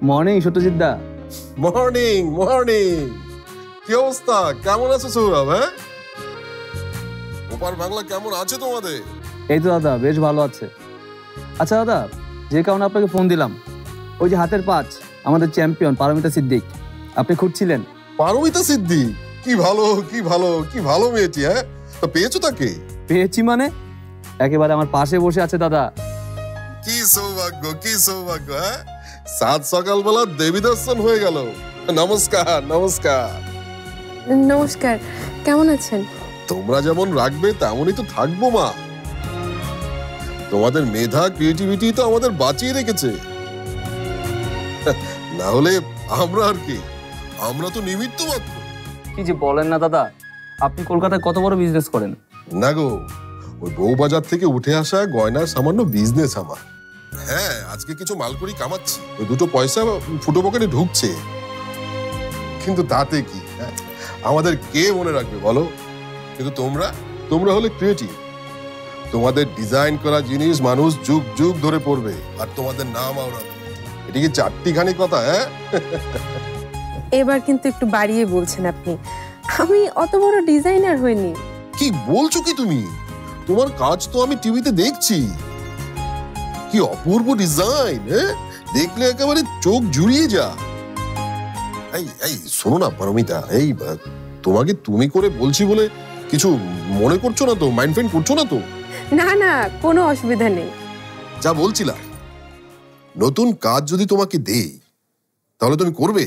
Morning Satyajit da. Morning morning. কি অবস্থা, কেমন আছো সৌরভ? হ্যাঁ, ওপার বাংলা কেমন আছে তোমাদের? এই তো দাদা, বেশ ভালো আছে। আচ্ছা দাদা, যে কারণে আপনাকে ফোন দিলাম, ওই যে হাতের পাঁচ আমাদের চ্যাম্পিয়ন পারমিতা সিদ্দিক, আপনি খুঁজছিলেন। পারমিতা সিদ্দিক? কি ভালো কি ভালো কি ভালো মেয়েটি। হ্যাঁ, তো পেয়েছো তাকে? পেয়েছি মানে একেবারে আমার পাশে বসে আছে দাদা। কি সৌভাগ্য কি সৌভাগ্য। হ্যাঁ, সাত সকালবেলা দেবী দর্শন হয়ে গেল। নমস্কার নমস্কার। নমস্কার, কেমন আছেন? তোমরা যেমন রাখবে তেমনই তো থাকবো মা। তোমাদের মেধা ক্রিয়েটিভিটি তো আমাদের বাঁচিয়ে রেখেছে, না হলে আমরা আর কি, আমরা তো নিমিত্ত মাত্র। কি যে বলেন না দাদা, আপনি কলকাতায় কত বড় বিজনেস করেন। না গো, ওই বউবাজার থেকে উঠে আসা গয়নার সামান্য বিজনেস আমার। হ্যাঁ, আজকে কিছু মালকড়ি কামাচ্ছি, ওই দুটো পয়সা ফুটো পকেটে ঢুকছে, কিন্তু তাতে কি, আমাদের কে মনে রাখবে বলো? কিন্তু তোমরা হলে ক্রিয়েটিভ, তোমাদের ডিজাইন করা জিনিস মানুষ যুগ যুগ ধরে পড়বে, আর তোমাদের নাম আওড়াবে। এটা কি চারটিখানি কথা? হ্যাঁ, এবার কিন্তু একটু বাড়িয়ে বলছেন আপনি। আমি অত বড় ডিজাইনার হইনি। কি বলছো কি তুমি? তোমার কাজ তো আমি টিভিতে দেখছি, কি অপূর্ব ডিজাইন। হ্যাঁ, দেখলে একেবারে চোখ জুড়িয়ে যা। এই শোনো না পারমিতা, এই তোমাকে তুমি করে বলছি বলে কিছু মনে করছো না তো? মাইন্ড ফ্রেন্ড করছো না তো? না না, কোনো অসুবিধা নেই। যা বলছিলাম, নতুন কাজ যদি তোমাকে দেই তাহলে তুমি করবে?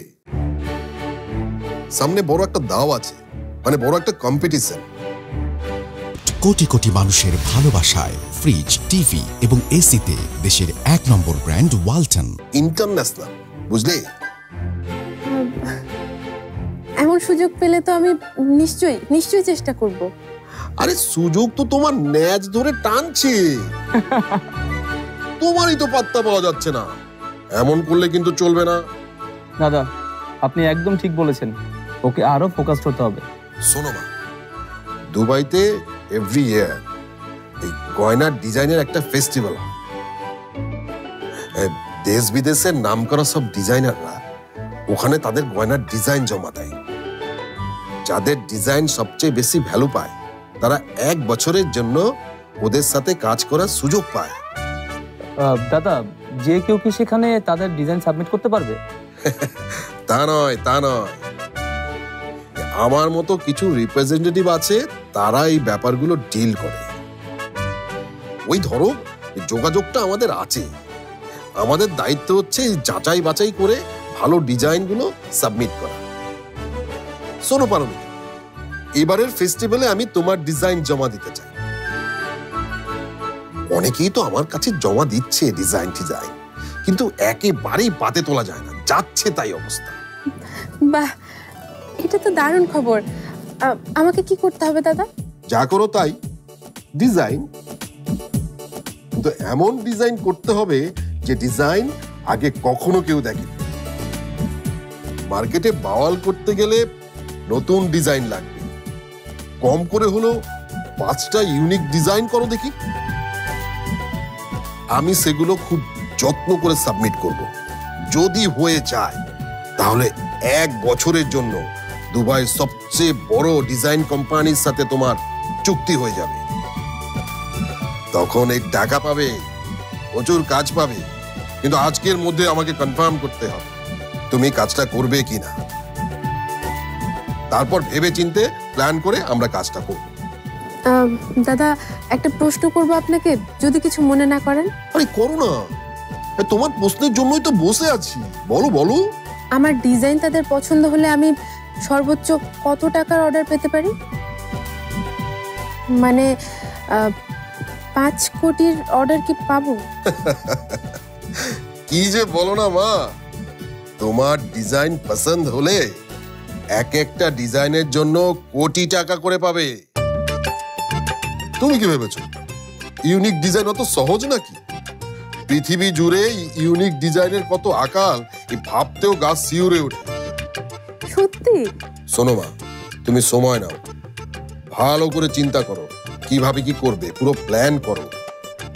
সামনে বড় একটা দাও আছে, মানে বড় একটা কম্পিটিশন। কোটি কোটি মানুষের ভালোবাসায় ফ্রিজ, টিভি এবং এসিতে দেশের ১ নম্বর ব্র্যান্ড ওয়ালটন ইন্টারন্যাশনাল, বুঝলে? এমন সুযোগ পেলে তো আমি নিশ্চয়ই চেষ্টা করব। আরে সুযোগ তো তোমার ন্যাজ ধরে টানছে, তোমারই তো পাত্তা পাওয়া যাচ্ছে না। এমন করলে কিন্তু চলবে না দাদা, আপনি একদম ঠিক বলেছেন, ওকে আরো ফোকাসড হতে হবে। শোনো মা, দুবাইতে এভরি ইয়ার এই গয়নার ডিজাইনের একটা ফেস্টিভ্যাল হয়। দেশ বিদেশের নামকরা সব ডিজাইনাররা ওখানে তাদের গয়নার ডিজাইন জমা দেয়। যাদের ডিজাইন সবচেয়ে বেশি ভ্যালু পায় তারা ১ বছরের জন্য ওদের সাথে কাজ করার সুযোগ পায়। দাদা, যে কেউ কি সেখানে তাদের ডিজাইন সাবমিট করতে পারবে? তা নয়, আমার মতো কিছু রিপ্রেজেন্টেটিভ আছে, তারা এই ব্যাপারগুলো ডিল করে। ওই ধরো, যোগাযোগটা আমাদের আছে, আমাদের দায়িত্ব হচ্ছে যাচাই বাছাই করে ভালো ডিজাইনগুলো সাবমিট করা। শোনো পারমিতা, এবারের ফেস্টিভ্যালে আমি তোমার ডিজাইন জমা দিতে চাই। অনেকেই তো আমার কাছে জমা দিচ্ছে ডিজাইন, কিন্তু একেবারেই পাতে তোলা যায় না, যাচ্ছে তাই অবস্থা। বাহ, এটা তো দারুণ খবর। আমাকে কি করতে হবে দাদা? যা করো তাই, ডিজাইন। কিন্তু এমন ডিজাইন করতে হবে যে ডিজাইন আগে কখনো কেউ দেখেনি। মার্কেটে বাওয়াল করতে গেলে নতুন ডিজাইন লাগবে, কম করে হলো ৫টা ইউনিক ডিজাইন করো দেখি। আমি সেগুলো খুব যত্ন করে সাবমিট করব। যদি হয়ে যায় তাহলে ১ বছরের জন্য দুবাইয়ের সবচেয়ে বড় ডিজাইন কোম্পানির সাথে তোমার চুক্তি হয়ে যাবে। তখন এই টাকা পাবে, প্রচুর কাজ পাবে, কিন্তু আজকের মধ্যে আমাকে কনফার্ম করতে হবে তুমি কাজটা করবে কিনা। তারপর ভেবে চিন্তে প্ল্যান করে আমরা কাজটা করব। দাদা, একটা প্রশ্ন করব আপনাকে, যদি কিছু মনে না করেন। আরে করো না, তোমার প্রশ্নের জন্যই তো বসে আছি, বলো বলো। আমার ডিজাইন তাদের পছন্দ হলে আমি সর্বোচ্চ কত টাকার অর্ডার পেতে পারি? মানে ৫ কোটির অর্ডার কি পাবো? কি যে বলো না মা, তোমার ডিজাইন পছন্দ হলে এক একটা ডিজাইনের জন্য কোটি টাকা করে পাবে। তুমি কি ভেবেছো ইউনিক ডিজাইন অত সহজ নাকি? পৃথিবী জুড়ে ইউনিক ডিজাইনের কত আকাল, এই ভাবতেও গা শিউরে ওঠে। সত্যি? শোনো মা, তুমি সময় নাও, ভালো করে চিন্তা করো কিভাবে কি করবে, পুরো প্ল্যান করো,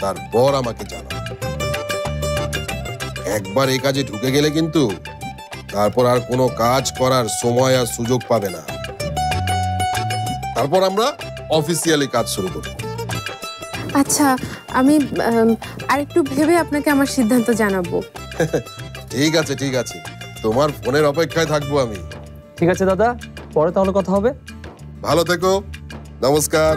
তারপর আমাকে জানাও। একবার এই কাজে ঢুকে গেলে কিন্তু তারপর আর কোনো কাজ করার সময় আর সুযোগ পাবে না। তারপর আমরা অফিসিয়ালি কাজ শুরু করব। আচ্ছা, আমি আরেকটু ভেবে আপনাকে আমার সিদ্ধান্ত জানাবো। ঠিক আছে ঠিক আছে, তোমার ফোনের অপেক্ষায় থাকবো আমি। ঠিক আছে দাদা, পরে তাহলে কথা হবে। ভালো থেকো, নমস্কার।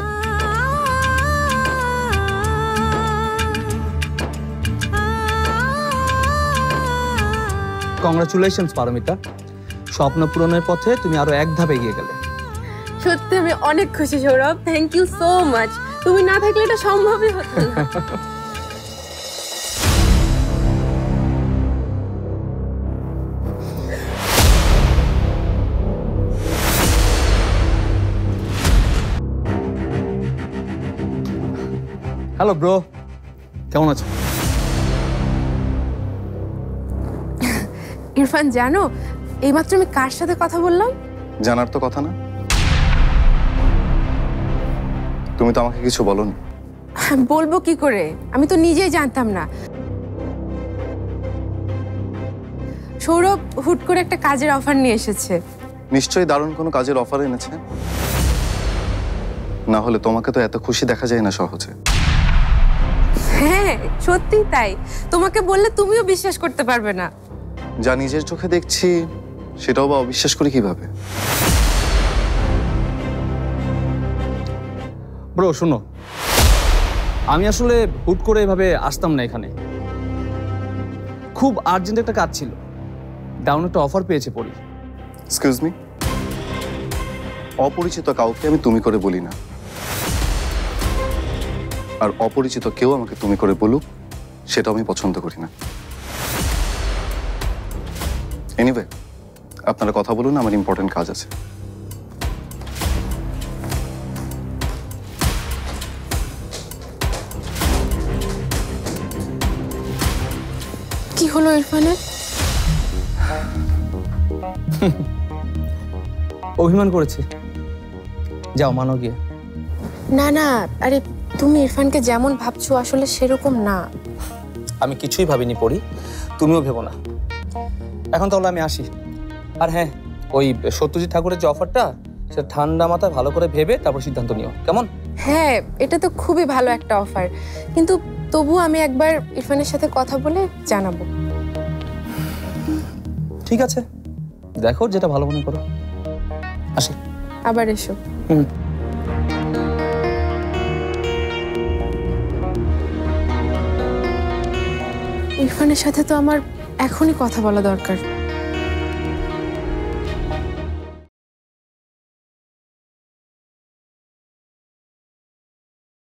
কংগ্রাচুলেশনস পারমিতা, স্বপ্ন পূরণের পথে তুমি আরো এক ধাপ এগিয়ে গেলে। সত্যি আমি অনেক খুশি Sourav, thank you so much. তুমি না থাকলে এটা সম্ভবই হতো না। হ্যালো ব্রো, কেমন আছো? ইরফান, জানো এইমাত্র আমি কার সাথে কথা বললাম? জানার তো কথা না, তুমি তো আমাকে কিছু বলোনি। বলবো কি করে, আমি তো নিজেই জানতাম না। সৌরভ হুট করে একটা কাজের অফার নিয়ে এসেছে। নিশ্চয়ই দারুণ কোনো কাজের অফার এনেছে, না হলে তোমাকে তো এত খুশি দেখা যায় না সহজে। হ্যাঁ সত্যি তাই, তোমাকে বললে তুমিও বিশ্বাস করতে পারবে না। যা নিজের চোখে দেখছি সেটাও বা অবিশ্বাস করি কিভাবে? ব্রো শোনো, আমি আসলে হুট করে এভাবে আসতাম না এখানে। খুব আর্জেন্ট একটা কাজ ছিল, ডাউন একটা অফার পেয়েছে পড়ি। এক্সকিউজ মি, অপরিচিত কাউকে আমি তুমি করে বলি না, আর অপরিচিত কেউ আমাকে তুমি করে বলুক সেটা আমি পছন্দ করি না। এনিওয়ে, আপনারা কথা বলুন, আমার ইম্পর্টেন্ট কাজ আছে। কি হলো ইরফানের? অভিমান করেছে, যাও মানো গিয়ে। না না, আরে তুমি ইরফানকে যেমন ভাবছো আসলে সেরকম না। আমি কিছুই ভাবিনি পড়ি, তুমিও ভেবো না। এখন তাহলে আমি আসি। আর হ্যাঁ, ওই সত্যজিৎ ঠাকুরের যে অফারটা, সেটা ঠান্ডা মাথায় ভালো করে ভেবে তারপর সিদ্ধান্ত নিও, কেমন? হ্যাঁ, এটা তো খুবই ভালো একটা অফার, কিন্তু তবু আমি একবার ইরফানের সাথে কথা বলে জানাবো। ঠিক আছে, দেখো যেটা ভালো মনে করো। আসি। আবার এসো। ইরফানের সাথে তো আমার এখনই কথা বলা দরকার।